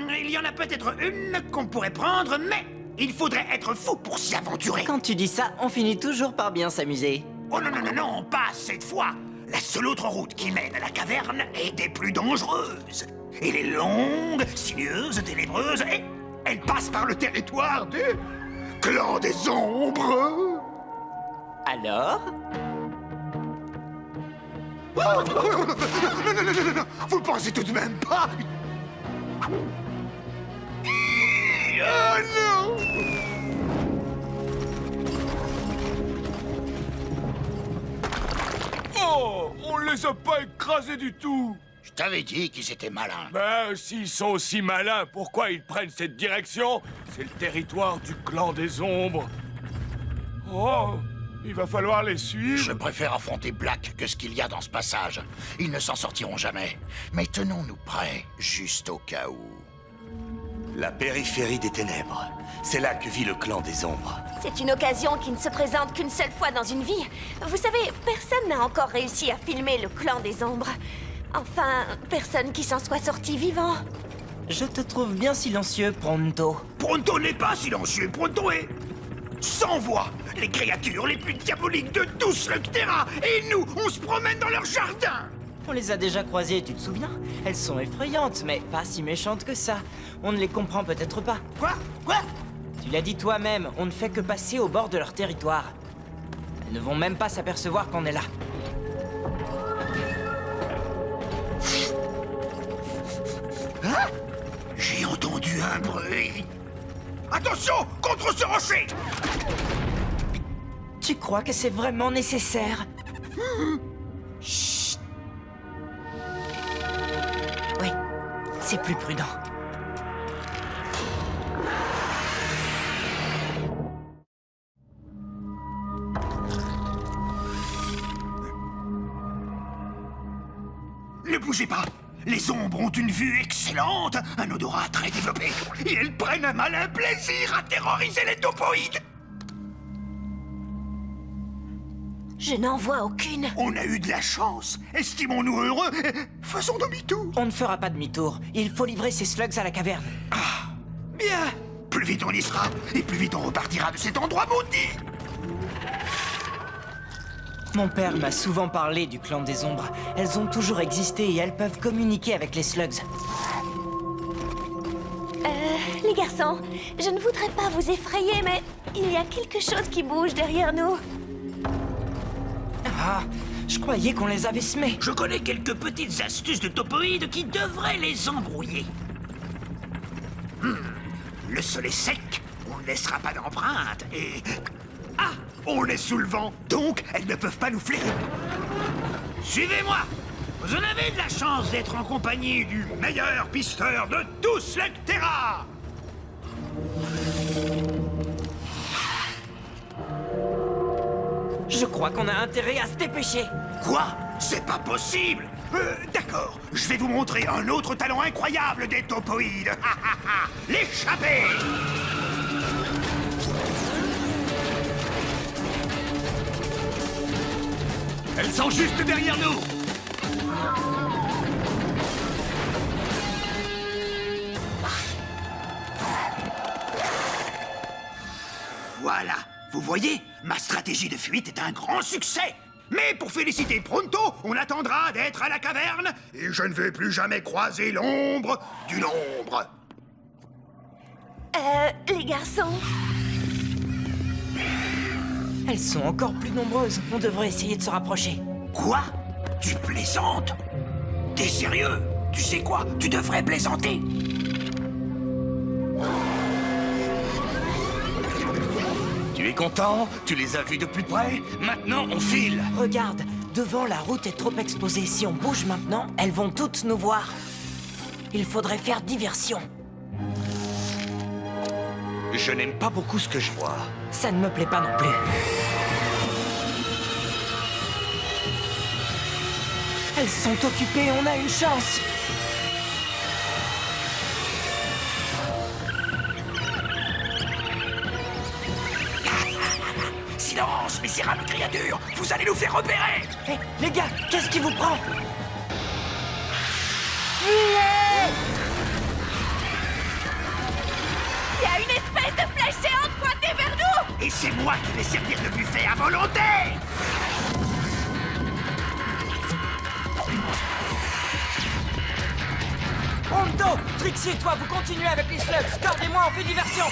il y en a peut-être une qu'on pourrait prendre, mais il faudrait être fou pour s'y aventurer. Quand tu dis ça, on finit toujours par bien s'amuser. Oh non, non, non, non, pas cette fois. La seule autre route qui mène à la caverne est des plus dangereuses. Elle est longue, sinueuse, ténébreuse, et elle passe par le territoire du clan des ombres. Alors? Oh, non, vous le pensez tout de même pas? Oh non! Oh, on les a pas écrasés du tout. Je t'avais dit qu'ils étaient malins. Ben, s'ils sont aussi malins, pourquoi ils prennent cette direction? C'est le territoire du clan des ombres. Oh, il va falloir les suivre. Je préfère affronter Black que ce qu'il y a dans ce passage. Ils ne s'en sortiront jamais. Mais tenons-nous prêts, juste au cas où. La périphérie des ténèbres. C'est là que vit le clan des ombres. C'est une occasion qui ne se présente qu'une seule fois dans une vie. Vous savez, personne n'a encore réussi à filmer le clan des ombres. Enfin, personne qui s'en soit sorti vivant. Je te trouve bien silencieux, Pronto. Pronto n'est pas silencieux, Pronto est sans voix. Les créatures les plus diaboliques de tout Slugterra. Et nous, on se promène dans leur jardin. On les a déjà croisées, tu te souviens? Elles sont effrayantes, mais pas si méchantes que ça. On ne les comprend peut-être pas. Quoi? Tu l'as dit toi-même, on ne fait que passer au bord de leur territoire. Elles ne vont même pas s'apercevoir qu'on est là. Hein? J'ai entendu un bruit. Attention, contre ce rocher! Tu crois que c'est vraiment nécessaire? Chut. Oui, c'est plus prudent. Ne bougez pas. Les ombres ont une vue excellente, un odorat très développé, et elles prennent un malin plaisir à terroriser les topoïdes. Je n'en vois aucune. On a eu de la chance. Estimons-nous heureux. Faisons demi-tour. On ne fera pas demi-tour. Il faut livrer ces slugs à la caverne. Bien. Plus vite on y sera, et plus vite on repartira de cet endroit maudit. Mon père m'a souvent parlé du clan des ombres. Elles ont toujours existé et elles peuvent communiquer avec les slugs. Les garçons, je ne voudrais pas vous effrayer, mais il y a quelque chose qui bouge derrière nous. Ah, je croyais qu'on les avait semés. Je connais quelques petites astuces de topoïdes qui devraient les embrouiller. Le sol est sec, on ne laissera pas d'empreinte, et... Ah! On est sous le vent, donc elles ne peuvent pas nous flairer. Suivez-moi! Vous en avez de la chance d'être en compagnie du meilleur pisteur de tout Slugterra! Je crois qu'on a intérêt à se dépêcher. Quoi? C'est pas possible! D'accord, je vais vous montrer un autre talent incroyable des topoïdes. L'échappée! Elles sont juste derrière nous. Voilà, vous voyez, ma stratégie de fuite est un grand succès. Mais pour féliciter Pronto, on attendra d'être à la caverne et je ne vais plus jamais croiser l'ombre d'une ombre. Les garçons, Elles sont encore plus nombreuses. On devrait essayer de se rapprocher. Quoi? Tu plaisantes? T'es sérieux? Tu sais quoi? Tu devrais plaisanter. Tu es content? Tu les as vus de plus près? Maintenant, on file. Regarde, devant la route est trop exposée. Si on bouge maintenant, elles vont toutes nous voir. Il faudrait faire diversion. Je n'aime pas beaucoup ce que je vois. Ça ne me plaît pas non plus. Elles sont occupées, on a une chance. Silence, misérable créature! Vous allez nous faire repérer! Hé, les gars, qu'est-ce qui vous prend? il y a une espèce de flèche géante pointée vers nous! Et c'est moi qui vais servir de buffet à volonté! Pronto, Trixie et toi, vous continuez avec les slugs. Cord et moi, on fait diversion.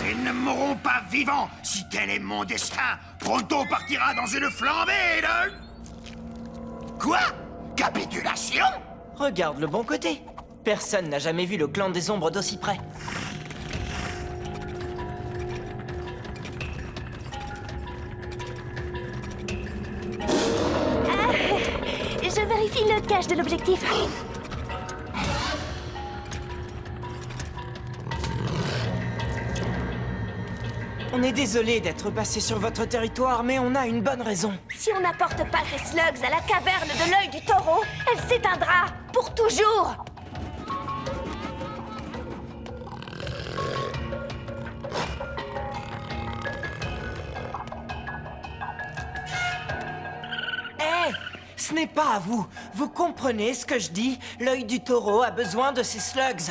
Ils ne mourront pas vivants si tel est mon destin. Pronto partira dans une flambée de... Quoi? Capitulation? Regarde le bon côté. Personne n'a jamais vu le clan des ombres d'aussi près. Je vérifie le cache de l'objectif. On est désolé d'être passé sur votre territoire, mais on a une bonne raison. Si on n'apporte pas ces slugs à la caverne de l'œil du taureau, elle s'éteindra pour toujours. Hé, ce n'est pas à vous. Vous comprenez ce que je dis? L'œil du taureau a besoin de ces slugs.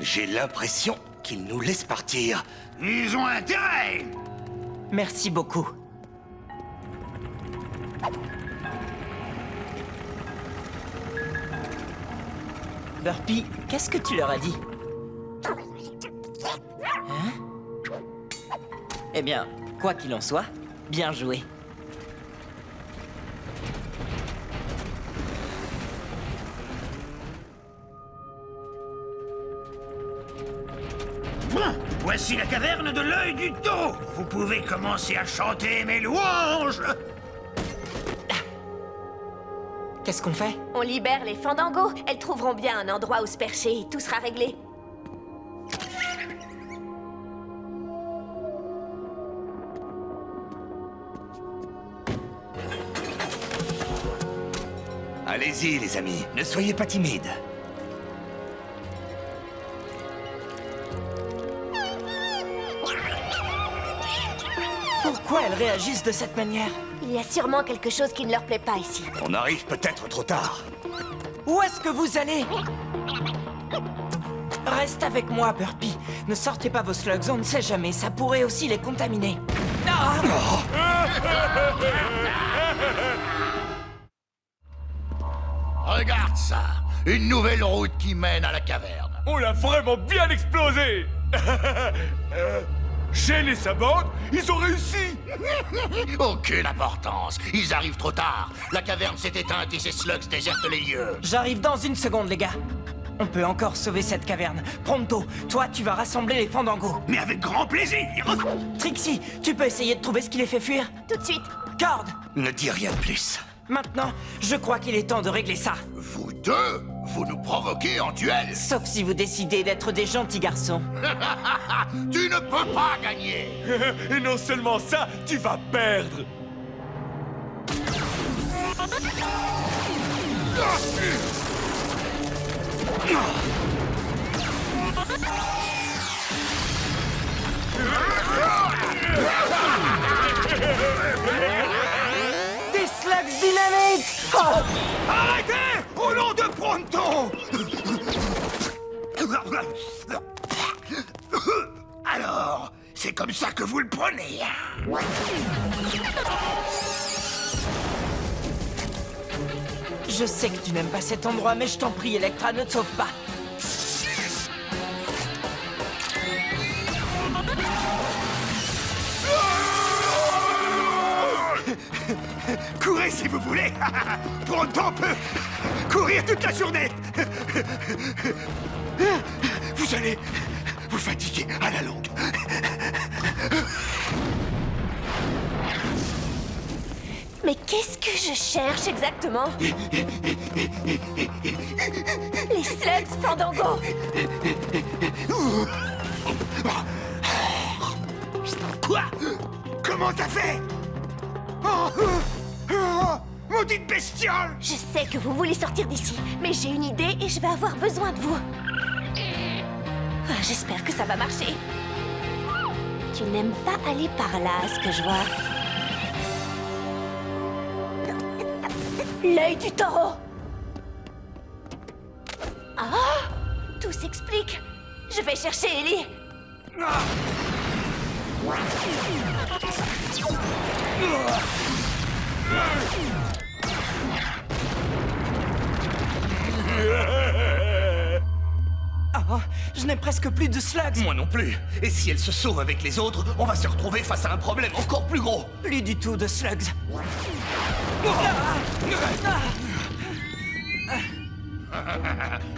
J'ai l'impression qu'ils nous laissent partir. Ils ont intérêt! Merci beaucoup. Burpy, qu'est-ce que tu leur as dit? Hein? Eh bien, quoi qu'il en soit, bien joué. Bon, voici la caverne de l'œil du taureau. Vous pouvez commencer à chanter mes louanges. Qu'est-ce qu'on fait? On libère les fandangos. Elles trouveront bien un endroit où se percher et tout sera réglé. Allez-y, les amis, ne soyez pas timides. Pourquoi elles réagissent de cette manière? Il y a sûrement quelque chose qui ne leur plaît pas ici. On arrive peut-être trop tard. Où est-ce que vous allez? Reste avec moi, Burpy. Ne sortez pas vos slugs, on ne sait jamais, ça pourrait aussi les contaminer. Ah! Regarde ça! Une nouvelle route qui mène à la caverne. On l'a vraiment bien explosé. Shane et sa bande, ils ont réussi. Aucune importance. Ils arrivent trop tard. La caverne s'est éteinte et ces slugs désertent les lieux. J'arrive dans une seconde, les gars. On peut encore sauver cette caverne. Pronto, toi, tu vas rassembler les fandangos. Mais avec grand plaisir. Trixie, tu peux essayer de trouver ce qui les fait fuir? Tout de suite. Cord, Ne dis rien de plus. maintenant, je crois qu'il est temps de régler ça. Vous deux, vous nous provoquez en duel. Sauf si vous décidez d'être des gentils garçons. Tu ne peux pas gagner. Et non seulement ça, tu vas perdre. Des slugs dynamiques! Oh! Arrêtez! Au nom de Pronto! Alors, c'est comme ça que vous le prenez, hein? Je sais que tu n'aimes pas cet endroit, mais je t'en prie, Electra, ne te sauve pas. Courez si vous voulez. Pronto peut courir toute la journée. Vous allez vous fatiguer à la longue. Mais qu'est-ce que je cherche exactement? Les slugs Fandango! Quoi? Comment t'as fait? Maudite bestiole! Je sais que vous voulez sortir d'ici, mais j'ai une idée et je vais avoir besoin de vous. Ah, j'espère que ça va marcher. Tu n'aimes pas aller par là, à ce que je vois. L'œil du taureau! Ah! Tout s'explique. Je vais chercher Ellie. Oh, je n'ai presque plus de slugs. Moi non plus. Et si elle se sauve avec les autres, on va se retrouver face à un problème encore plus gros. Plus du tout de slugs.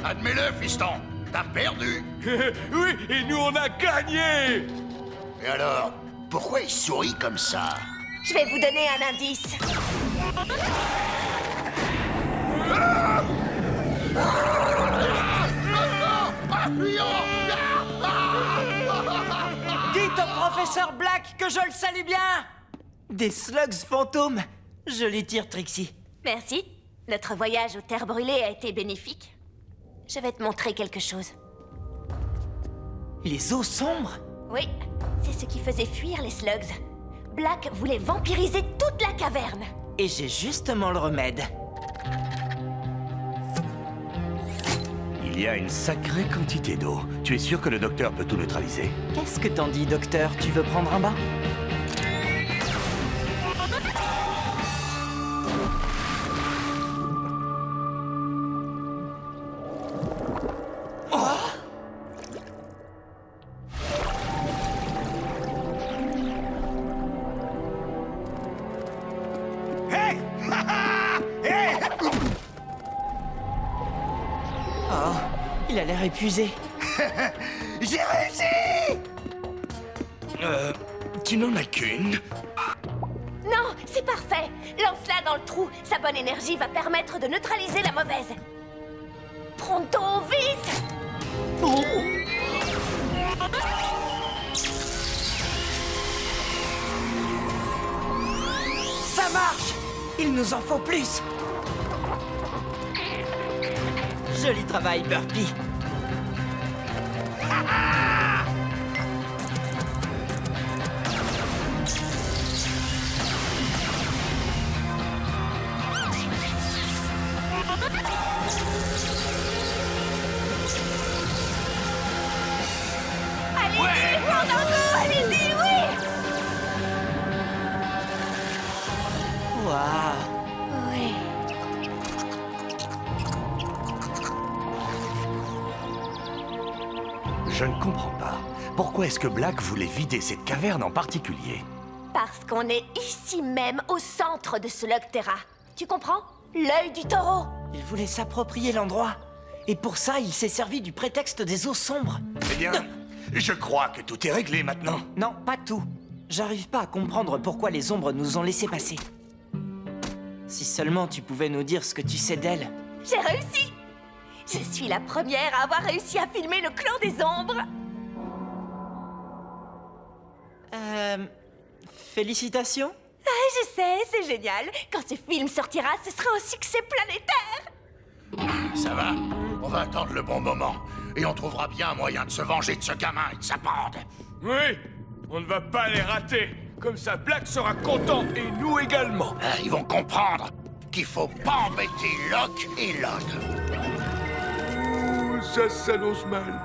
Admets-le, fiston. T'as perdu. Oui, et nous on a gagné. Et alors, pourquoi il sourit comme ça? Je vais vous donner un indice. Dites au professeur Black que je le salue bien. Des slugs fantômes. Je les tire, Trixie. Merci. Notre voyage aux terres brûlées a été bénéfique. Je vais te montrer quelque chose. Les eaux sombres? Oui, c'est ce qui faisait fuir les slugs. Black voulait vampiriser toute la caverne. Et j'ai justement le remède. Il y a une sacrée quantité d'eau. Tu es sûr que le docteur peut tout neutraliser? Qu'est-ce que t'en dis, docteur? Tu veux prendre un bain? Hé! Hé! Oh, il a l'air épuisé. J'ai réussi! Tu n'en as qu'une? Non, c'est parfait. Lance-la dans le trou. Sa bonne énergie va permettre de neutraliser la mauvaise. Pronto, vite! Ça marche! Il nous en faut plus! Joli travail, Burpee. Allez-y, Fandango, allez-y, oui! Waouh. Oui. Je ne comprends pas. Pourquoi est-ce que Black voulait vider cette caverne en particulier? Parce qu'on est ici même, au centre de ce Terra. Tu comprends? L'œil du taureau. Il voulait s'approprier l'endroit. Et pour ça, il s'est servi du prétexte des eaux sombres. Eh bien, je crois que tout est réglé maintenant. Non, pas tout. J'arrive pas à comprendre pourquoi les ombres nous ont laissé passer. Si seulement tu pouvais nous dire ce que tu sais d'elles. J'ai réussi! Je suis la première à avoir réussi à filmer le clan des ombres. Félicitations. Ah, je sais, c'est génial. Quand ce film sortira, ce sera un succès planétaire. Ça va? On va attendre le bon moment. Et on trouvera bien un moyen de se venger de ce gamin et de sa bande. Oui, on ne va pas les rater. Comme ça, Black sera content et nous également. Ah, ils vont comprendre qu'il faut pas embêter Locke et Lod. Ça s'annonce mal.